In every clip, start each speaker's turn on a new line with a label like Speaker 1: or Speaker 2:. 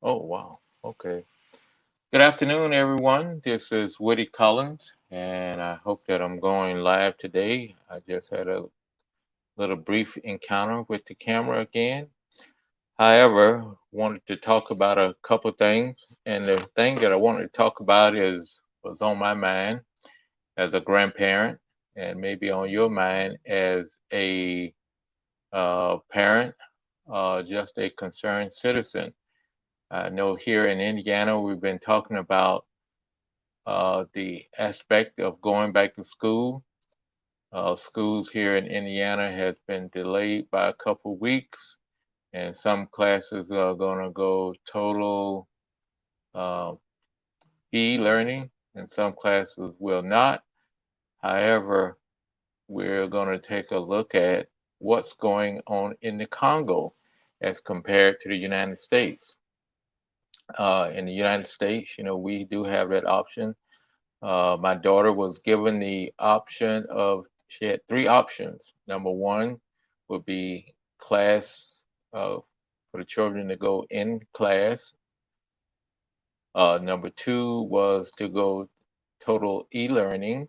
Speaker 1: Oh, wow. Okay. Good afternoon, everyone. This is Woody Collins, and I hope that I'm going live today. I just had a little brief encounter with the camera again. However, wanted to talk about a couple things, and the thing that I wanted to talk about is was on my mind as a grandparent, and maybe on your mind as a parent, just a concerned citizen. I know here in Indiana, we've been talking about the aspect of going back to school. Schools here in Indiana has been delayed by a couple weeks, and some classes are going to go total uh, e-learning, and some classes will not. However, we're going to take a look at what's going on in the Congo as compared to the United States. In the United States, we do have that option. My daughter was given the option of, she had three options. Number one would be class for the children to go in class. Number two was to go total e-learning.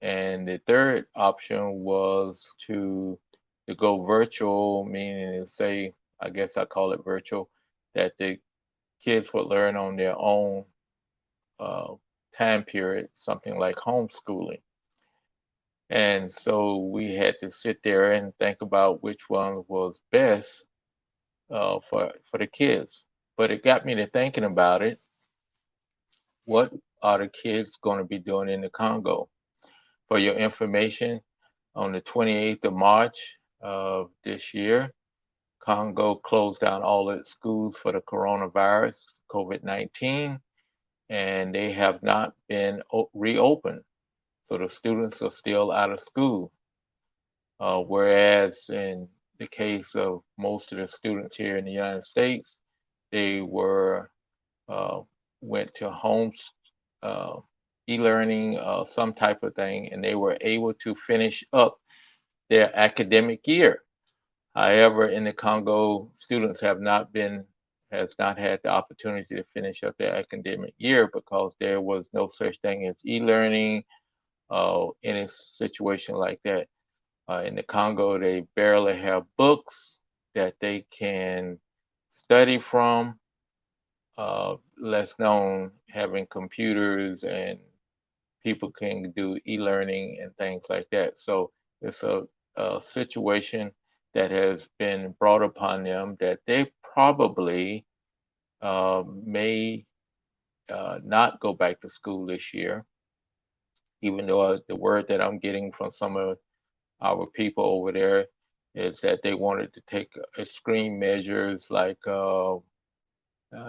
Speaker 1: And the third option was to go virtual, meaning to say, I guess I call it virtual, that the kids would learn on their own uh, time period, something like homeschooling. And so we had to sit there and think about which one was best for the kids. But it got me to thinking about it. What are the kids going to be doing in the Congo? For your information, on the 28th of March of this year, Congo closed down all its schools for the coronavirus, COVID-19, and they have not been reopened. So the students are still out of school. Whereas in the case of most of the students here in the United States, they uh, went to home uh, e-learning, some type of thing, and they were able to finish up their academic year. However, in the Congo, students has not had the opportunity to finish up their academic year because there was no such thing as e-learning, in a situation like that. In the Congo, they barely have books that they can study from, less known having computers and people can do e-learning and things like that. So it's a situation that has been brought upon them that they probably may not go back to school this year, even though the word that I'm getting from some of our people over there is that they wanted to take extreme measures like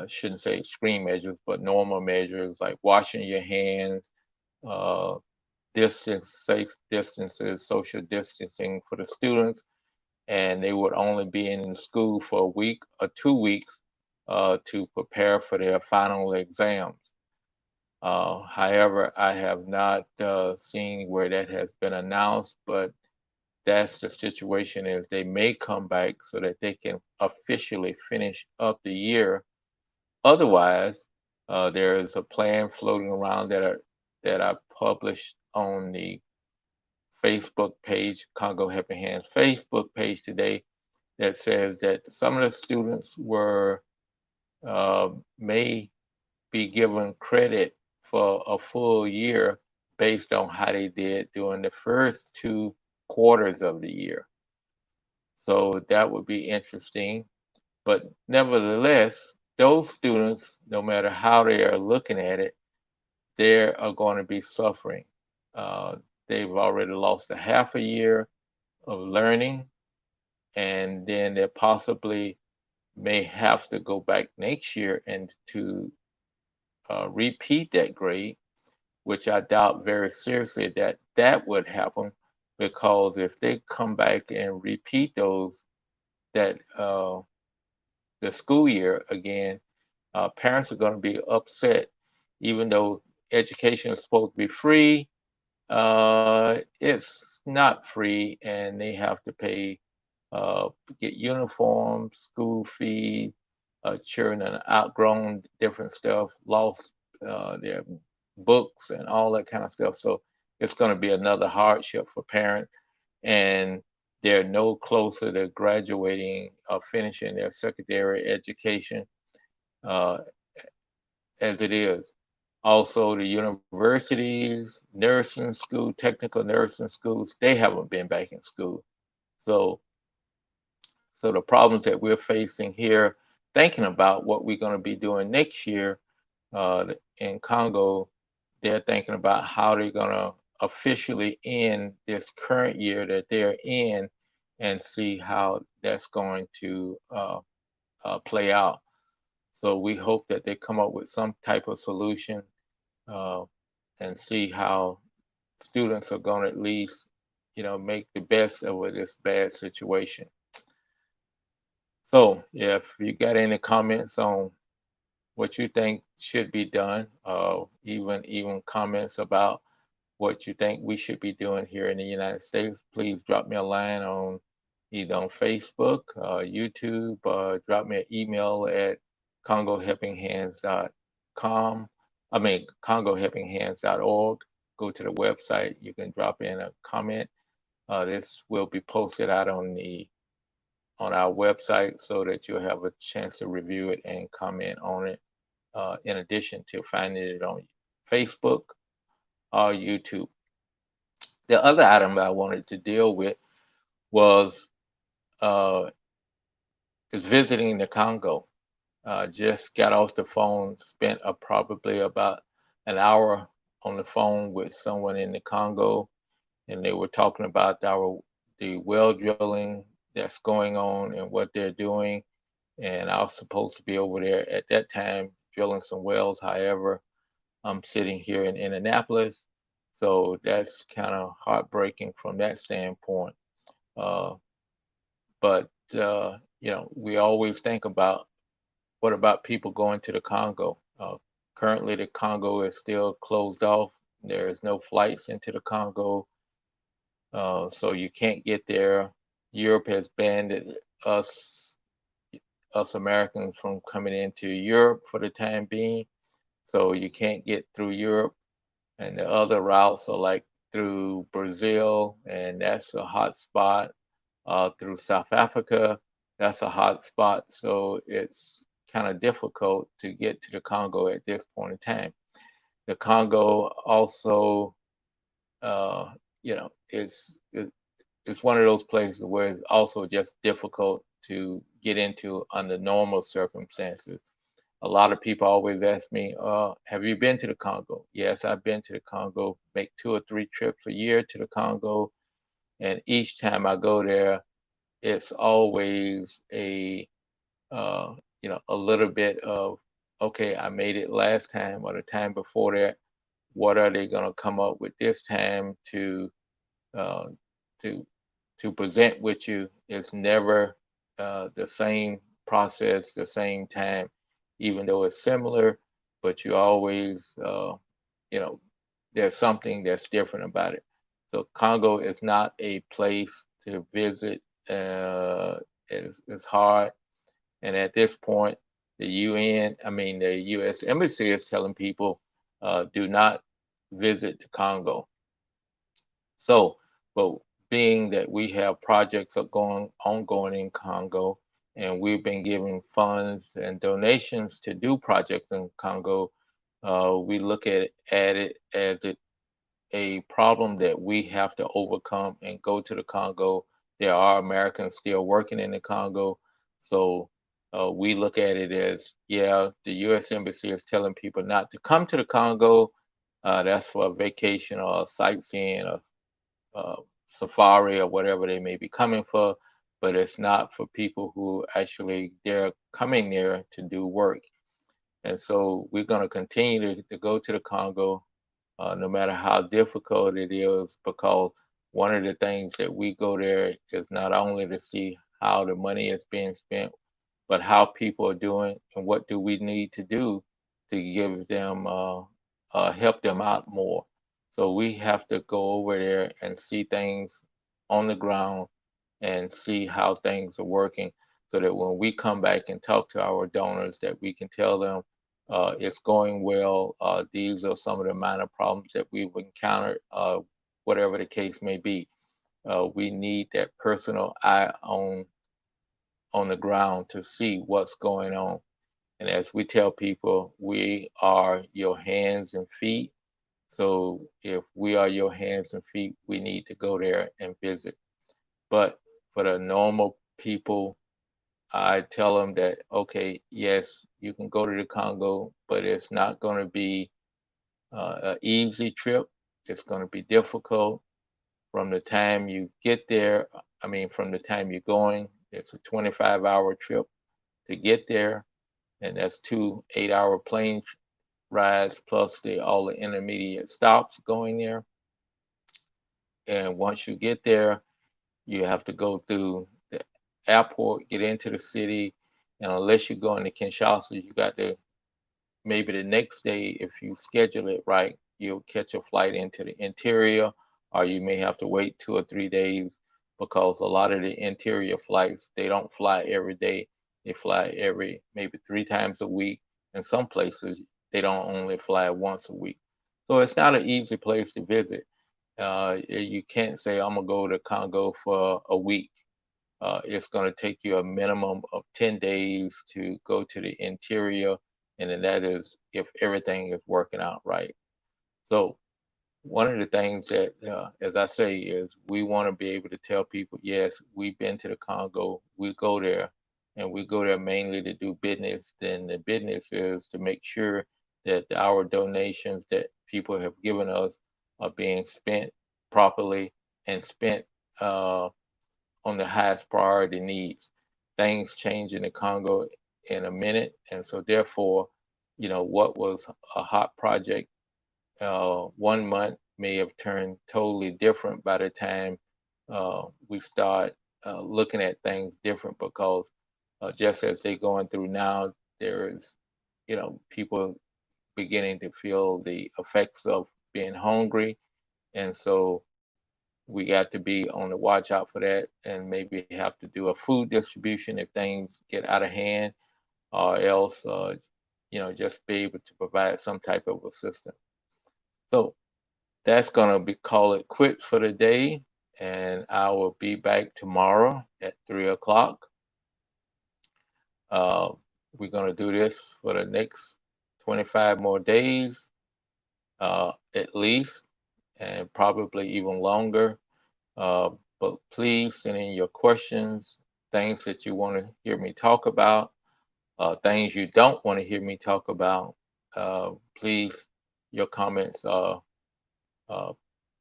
Speaker 1: shouldn't say extreme measures, but normal measures like washing your hands, uh, safe distances, social distancing for the students, and they would only be in school for a week or 2 weeks to prepare for their final exams. However, I have not seen where that has been announced, but that's the situation is they may come back so that they can officially finish up the year. Otherwise, there is a plan floating around that I published on the Facebook page, Congo Helping Hands Facebook page today, that says that some of the students may be given credit for a full year based on how they did during the first 2 quarters of the year. So that would be interesting. But nevertheless, those students, no matter how they are looking at it, they are going to be suffering. Uh, they've already lost a half a year of learning, and then they possibly may have to go back next year and to repeat that grade, which I doubt very seriously that that would happen because if they come back and repeat that the school year again, parents are going to be upset, even though education is supposed to be free. It's not free, and they have to pay, get uniforms, school fee, children that outgrown different stuff, lost their books and all that kind of stuff. So it's going to be another hardship for parents, and they're no closer to graduating or finishing their secondary education uh, as it is. Also, the universities, nursing school, technical nursing schools, they haven't been back in school. So, so the problems that we're facing here, thinking about what we're going to be doing next year in Congo, they're thinking about how they're going to officially end this current year that they're in and see how that's going to play out. So we hope that they come up with some type of solution uh, and see how students are going to at least, make the best of this bad situation. So, yeah, if you got any comments on what you think should be done, even comments about what you think we should be doing here in the United States, please drop me a line on either on Facebook, YouTube, drop me an email at congohelpinghands.com. I mean, congohelpinghands.org. Go to the website. You can drop in a comment. This will be posted out on our website so that you'll have a chance to review it and comment on it. In addition to finding it on Facebook or YouTube. The other item I wanted to deal with was uh, is visiting the Congo. Just got off the phone, spent probably about an hour on the phone with someone in the Congo, and they were talking about the well drilling that's going on and what they're doing. And I was supposed to be over there at that time drilling some wells. However, I'm sitting here in Indianapolis, so that's kind of heartbreaking from that standpoint. Uh, but we always think about what about people going to the Congo? Currently, the Congo is still closed off. There is no flights into the Congo, so you can't get there. Europe has banned us us Americans from coming into Europe for the time being, so you can't get through Europe. And the other routes are like through Brazil, and that's a hot spot. Through South Africa, that's a hot spot. So it's kind of difficult to get to the Congo at this point in time. The Congo also, uh, it's one of those places where it's also just difficult to get into under normal circumstances. A lot of people always ask me, have you been to the Congo? Yes, I've been to the Congo, make 2 or 3 trips a year to the Congo. And each time I go there, it's always uh, a little bit of, okay, I made it last time or the time before that. What are they going to come up with this time uh, to to present with you? It's never the same process, the same time, even though it's similar, but you always, you know, there's something that's different about it. So Congo is not a place to visit. It's hard, and at this point, the UN, I mean, the U.S. Embassy is telling people do not visit the Congo. So, but being that we have projects are going ongoing in Congo, and we've been giving funds and donations to do projects in Congo, we look at it as a problem that we have to overcome and go to the Congo. There are Americans still working in the Congo, so we look at it as, yeah, the U.S. Embassy is telling people not to come to the Congo. That's for a vacation or a sightseeing or uh, safari or whatever they may be coming for, but it's not for people who actually they're coming there to do work. And so we're going to continue to go to the Congo, no matter how difficult it is, because one of the things that we go there is not only to see how the money is being spent, but how people are doing and what do we need to do to give them help them out more. So we have to go over there and see things on the ground and see how things are working. so that when we come back and talk to our donors, that we can tell them it's going well. These are some of the minor problems that we've encountered, whatever the case may be. We need that personal eye on the ground to see what's going on. And as we tell people, we are your hands and feet. So if we are your hands and feet, we need to go there and visit. But for the normal people, I tell them that, okay, yes, you can go to the Congo, but it's not going to be an easy trip. It's going to be difficult from the time you get there. I mean, from the time you're going, it's a 25-hour trip to get there, and that's two 8-hour plane rides plus all the intermediate stops going there. And once you get there, you have to go through the airport, get into the city, and unless you go into Kinshasa, you got to maybe the next day, if you schedule it right, you'll catch a flight into the interior, or you may have to wait 2 or 3 days because a lot of the interior flights, they don't fly every day. They fly every maybe 3 times a week. In some places, they don't only fly once a week. So it's not an easy place to visit. You can't say, I'm going to go to Congo for a week. It's going to take you a minimum of 10 days to go to the interior, and then that is if everything is working out right. So, one of the things that, as I say, is we want to be able to tell people, yes, we've been to the Congo, we go there, and we go there mainly to do business. Then the business is to make sure that our donations that people have given us are being spent properly and spent uh, on the highest priority needs. Things change in the Congo in a minute, and so therefore, what was a hot project 1 month may have turned totally different by the time we start looking at things different because just as they're going through now, there is, people beginning to feel the effects of being hungry, and so we got to be on the watch out for that and maybe have to do a food distribution if things get out of hand, or else, just be able to provide some type of assistance. So that's going to be call it quits for the day. And I will be back tomorrow at 3 o'clock. Uh, we're going to do this for the next 25 more days, at least, and probably even longer. Uh, but please send in your questions, things that you want to hear me talk about, things you don't want to hear me talk about. Please, your comments are uh,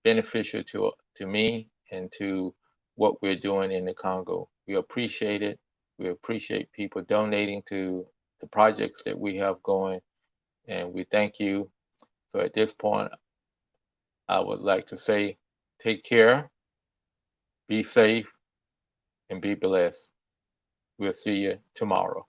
Speaker 1: beneficial to me and to what we're doing in the Congo. We appreciate it. We appreciate people donating to the projects that we have going, and we thank you. So at this point, I would like to say, take care, be safe, and be blessed. We'll see you tomorrow.